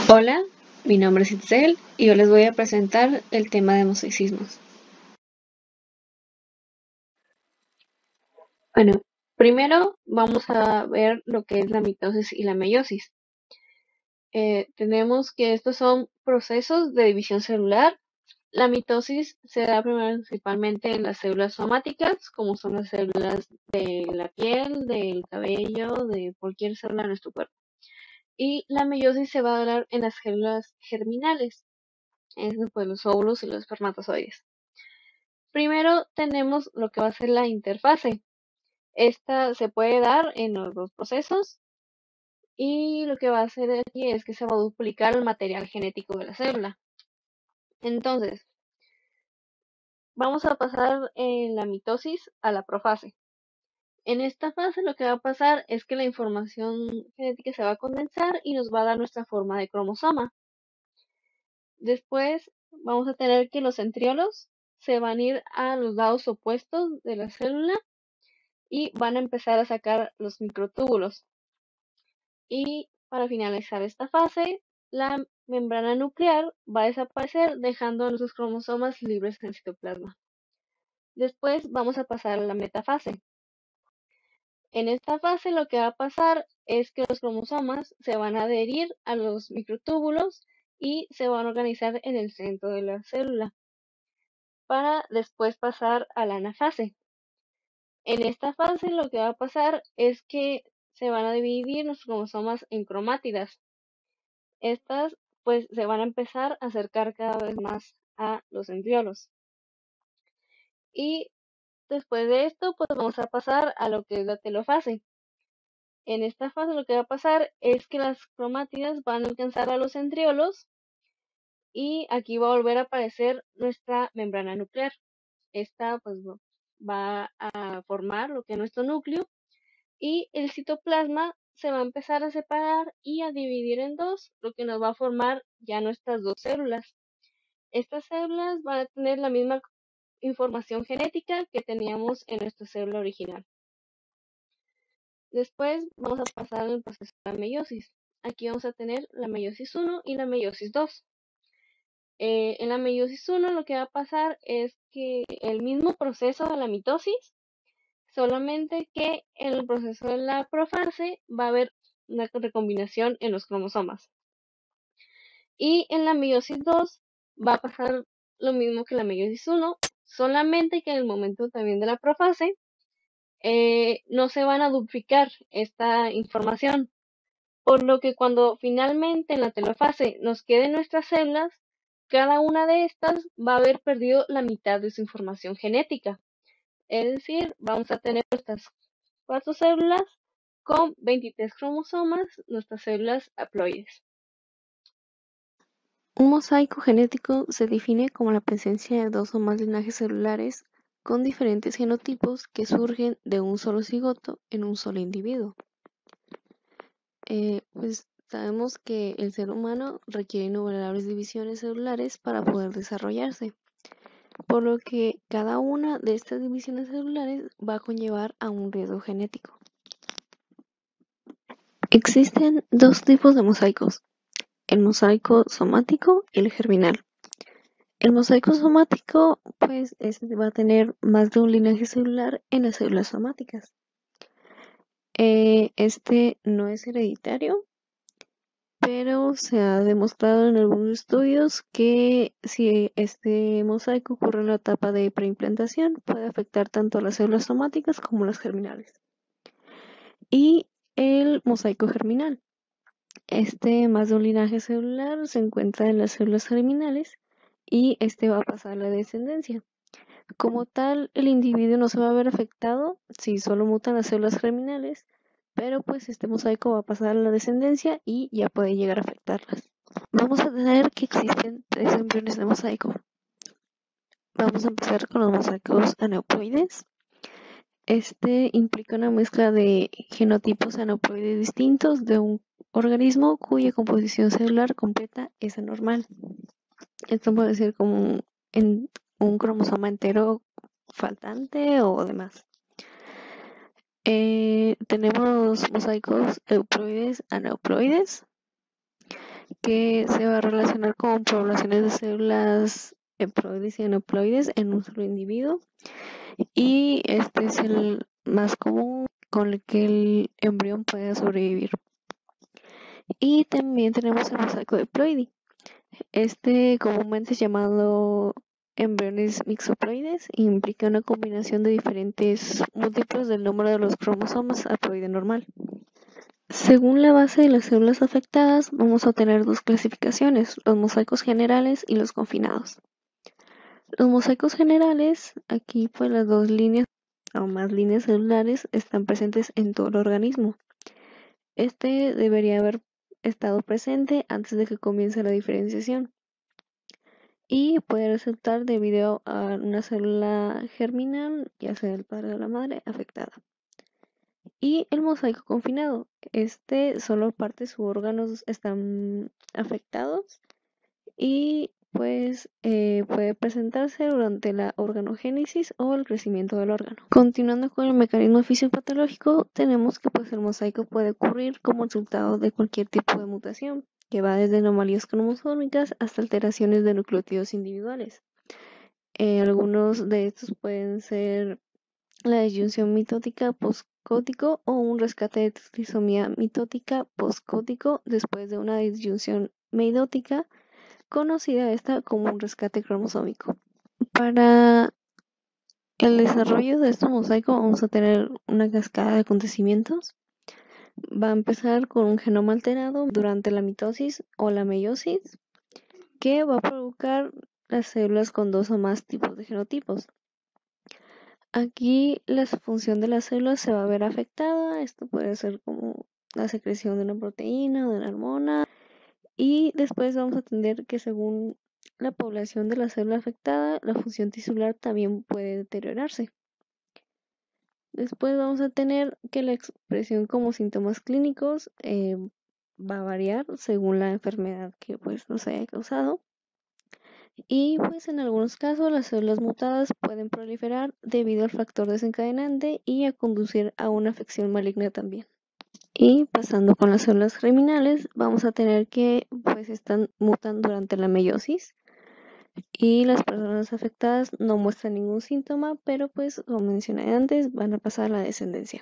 Hola, mi nombre es Itzel y yo les voy a presentar el tema de mosaicismos. Bueno, primero vamos a ver lo que es la mitosis y la meiosis. Tenemos que estos son procesos de división celular. La mitosis se da principalmente en las células somáticas, como son las células de la piel, del cabello, de cualquier célula de nuestro cuerpo. Y la meiosis se va a dar en las células germinales, es pues los óvulos y los espermatozoides. Primero tenemos lo que va a ser la interfase. Esta se puede dar en los dos procesos y lo que va a hacer aquí es que se va a duplicar el material genético de la célula. Entonces, vamos a pasar en la mitosis a la profase. En esta fase lo que va a pasar es que la información genética se va a condensar y nos va a dar nuestra forma de cromosoma. Después vamos a tener que los centriolos se van a ir a los lados opuestos de la célula y van a empezar a sacar los microtúbulos. Y para finalizar esta fase, la membrana nuclear va a desaparecer dejando nuestros cromosomas libres en el citoplasma. Después vamos a pasar a la metafase. En esta fase lo que va a pasar es que los cromosomas se van a adherir a los microtúbulos y se van a organizar en el centro de la célula para después pasar a la anafase. En esta fase lo que va a pasar es que se van a dividir los cromosomas en cromátidas. Estas pues se van a empezar a acercar cada vez más a los centriolos. Y después de esto pues vamos a pasar a lo que es la telofase. En esta fase lo que va a pasar es que las cromátidas van a alcanzar a los centriolos y aquí va a volver a aparecer nuestra membrana nuclear. Esta pues va a formar lo que es nuestro núcleo y el citoplasma se va a empezar a separar y a dividir en dos, lo que nos va a formar ya nuestras dos células. Estas células van a tener la misma información genética que teníamos en nuestra célula original. Después vamos a pasar al proceso de la meiosis. Aquí vamos a tener la meiosis 1 y la meiosis 2. En la meiosis 1 lo que va a pasar es que el mismo proceso de la mitosis, solamente que en el proceso de la profase va a haber una recombinación en los cromosomas. Y en la meiosis 2 va a pasar lo mismo que la meiosis 1, solamente que en el momento también de la profase no se van a duplicar esta información, por lo que cuando finalmente en la telofase nos queden nuestras células, cada una de estas va a haber perdido la mitad de su información genética. Es decir, vamos a tener nuestras 4 células con 23 cromosomas, nuestras células haploides. Un mosaico genético se define como la presencia de dos o más linajes celulares con diferentes genotipos que surgen de un solo cigoto en un solo individuo. Pues sabemos que el ser humano requiere innumerables divisiones celulares para poder desarrollarse, por lo que cada una de estas divisiones celulares va a conllevar a un riesgo genético. Existen dos tipos de mosaicos, el mosaico somático y el germinal. El mosaico somático, pues, va a tener más de un linaje celular en las células somáticas. Este no es hereditario, pero se ha demostrado en algunos estudios que si este mosaico ocurre en la etapa de preimplantación, puede afectar tanto a las células somáticas como las germinales. Y el mosaico germinal. Este más de un linaje celular se encuentra en las células germinales y este va a pasar a la descendencia. Como tal, el individuo no se va a ver afectado si solo mutan las células germinales, pero pues este mosaico va a pasar a la descendencia y ya puede llegar a afectarlas. Vamos a tener que existen tres embriones de mosaico. Vamos a empezar con los mosaicos aneuploides. Este implica una mezcla de genotipos aneuploides distintos de un organismo cuya composición celular completa es anormal. Esto puede ser como un cromosoma entero faltante o demás. Tenemos mosaicos euploides aneuploides. que se va a relacionar con poblaciones de células haploides y aneuploides en un solo individuo, y este es el más común con el que el embrión pueda sobrevivir. Y también tenemos el mosaico diploide. Este comúnmente es llamado embriones mixoploides y implica una combinación de diferentes múltiplos del número de los cromosomas haploide normal. Según la base de las células afectadas, vamos a tener dos clasificaciones, los mosaicos generales y los confinados. Los mosaicos generales, aquí pues las dos líneas o más líneas celulares están presentes en todo el organismo. Este debería haber estado presente antes de que comience la diferenciación y puede resultar debido a una célula germinal, ya sea del padre o la madre, afectada. Y el mosaico confinado, solo parte de sus órganos están afectados y pues puede presentarse durante la organogénesis o el crecimiento del órgano. Continuando con el mecanismo fisiopatológico, tenemos que pues el mosaico puede ocurrir como resultado de cualquier tipo de mutación, que va desde anomalías cromosómicas hasta alteraciones de nucleótidos individuales. Algunos de estos pueden ser la disyunción mitótica postcótico o un rescate de trisomía mitótica postcótico después de una disyunción meidótica, conocida esta como un rescate cromosómico. Para el desarrollo de este mosaico vamos a tener una cascada de acontecimientos. Va a empezar con un genoma alterado durante la mitosis o la meiosis, que va a provocar las células con dos o más tipos de genotipos. Aquí la función de las células se va a ver afectada. Esto puede ser como la secreción de una proteína o de una hormona. Y después vamos a entender que según la población de la célula afectada, la función tisular también puede deteriorarse. Después vamos a tener que la expresión como síntomas clínicos va a variar según la enfermedad que pues nos haya causado. Y pues en algunos casos las células mutadas pueden proliferar debido al factor desencadenante y a conducir a una afección maligna también. Y pasando con las células germinales, vamos a tener que pues mutan durante la meiosis y las personas afectadas no muestran ningún síntoma, pero pues como mencioné antes, van a pasar a la descendencia.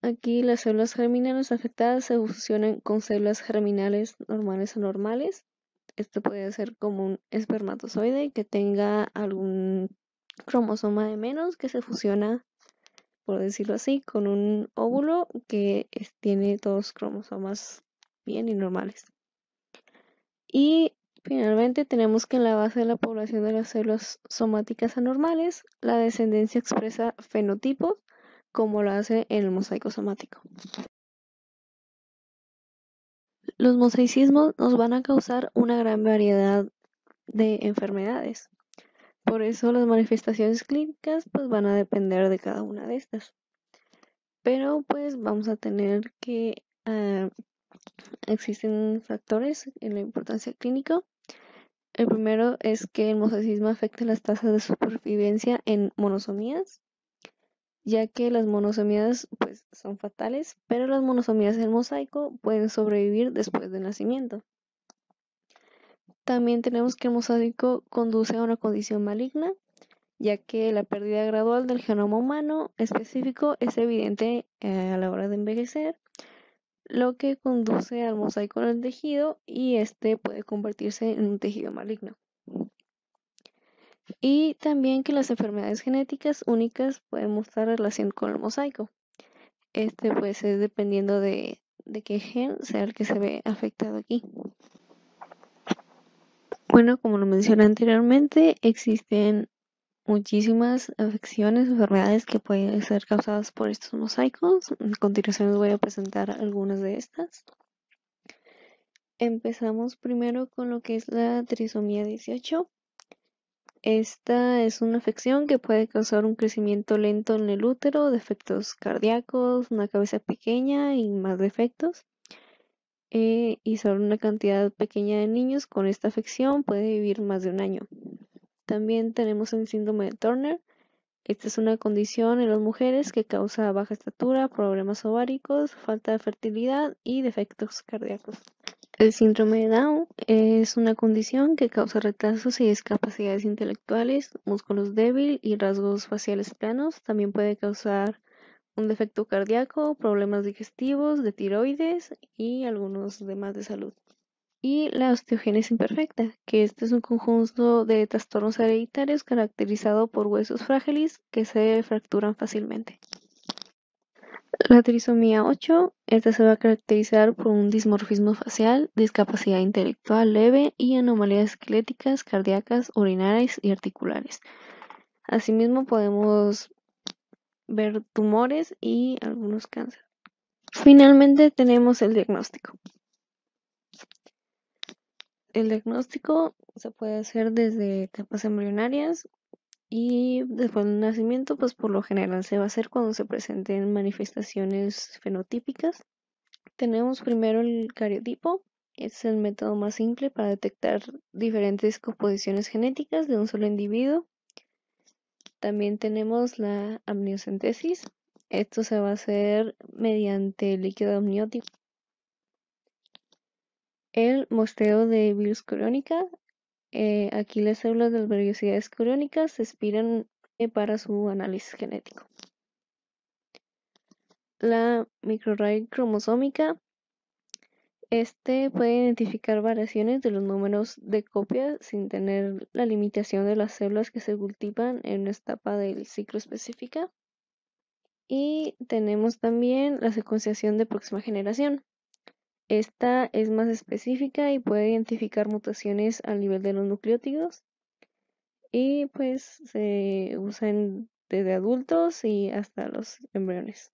Aquí las células germinales afectadas se fusionan con células germinales normales o normales. Esto puede ser como un espermatozoide que tenga algún cromosoma de menos que se fusiona, por decirlo así, con un óvulo que tiene todos cromosomas bien y normales. Y finalmente tenemos que en la base de la población de las células somáticas anormales, la descendencia expresa fenotipos como lo hace en el mosaico somático. Los mosaicismos nos van a causar una gran variedad de enfermedades. Por eso las manifestaciones clínicas pues van a depender de cada una de estas. Pero pues vamos a tener que existen factores en la importancia clínica. El primero es que el mosaicismo afecta las tasas de supervivencia en monosomías, ya que las monosomías pues son fatales, pero las monosomías en mosaico pueden sobrevivir después del nacimiento. También tenemos que el mosaico conduce a una condición maligna, ya que la pérdida gradual del genoma humano específico es evidente a la hora de envejecer, lo que conduce al mosaico en el tejido y este puede convertirse en un tejido maligno. Y también que las enfermedades genéticas únicas pueden mostrar relación con el mosaico. Pues es dependiendo de qué gen sea el que se ve afectado aquí. Bueno, como lo mencioné anteriormente, existen muchísimas afecciones o enfermedades que pueden ser causadas por estos mosaicos. A continuación les voy a presentar algunas de estas. Empezamos primero con lo que es la trisomía 18. Esta es una afección que puede causar un crecimiento lento en el útero, defectos cardíacos, una cabeza pequeña y más defectos. Y solo una cantidad pequeña de niños con esta afección puede vivir más de un año. También tenemos el síndrome de Turner. Esta es una condición en las mujeres que causa baja estatura, problemas ováricos, falta de fertilidad y defectos cardíacos. El síndrome de Down es una condición que causa retrasos y discapacidades intelectuales, músculos débil y rasgos faciales planos. También puede causar un defecto cardíaco, problemas digestivos, de tiroides y algunos demás de salud. Y la osteogénesis imperfecta, que este es un conjunto de trastornos hereditarios caracterizado por huesos frágiles que se fracturan fácilmente. La trisomía 8, esta se va a caracterizar por un dimorfismo facial, discapacidad intelectual leve y anomalías esqueléticas, cardíacas, urinarias y articulares. Asimismo podemos ver tumores y algunos cánceres. Finalmente tenemos el diagnóstico. El diagnóstico se puede hacer desde etapas embrionarias y después del nacimiento, pues por lo general se va a hacer cuando se presenten manifestaciones fenotípicas. Tenemos primero el cariotipo, es el método más simple para detectar diferentes composiciones genéticas de un solo individuo. También tenemos la amniocentesis, esto se va a hacer mediante líquido amniótico. El muestreo de virus coriónica, aquí las células de vellosidades coriónicas se expiran para su análisis genético. La microarray cromosómica, este puede identificar variaciones de los números de copia sin tener la limitación de las células que se cultivan en una etapa del ciclo específica. Y tenemos también la secuenciación de próxima generación. Esta es más específica y puede identificar mutaciones al nivel de los nucleótidos y pues se usan desde adultos y hasta los embriones.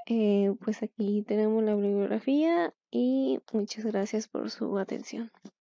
Pues aquí tenemos la bibliografía y muchas gracias por su atención.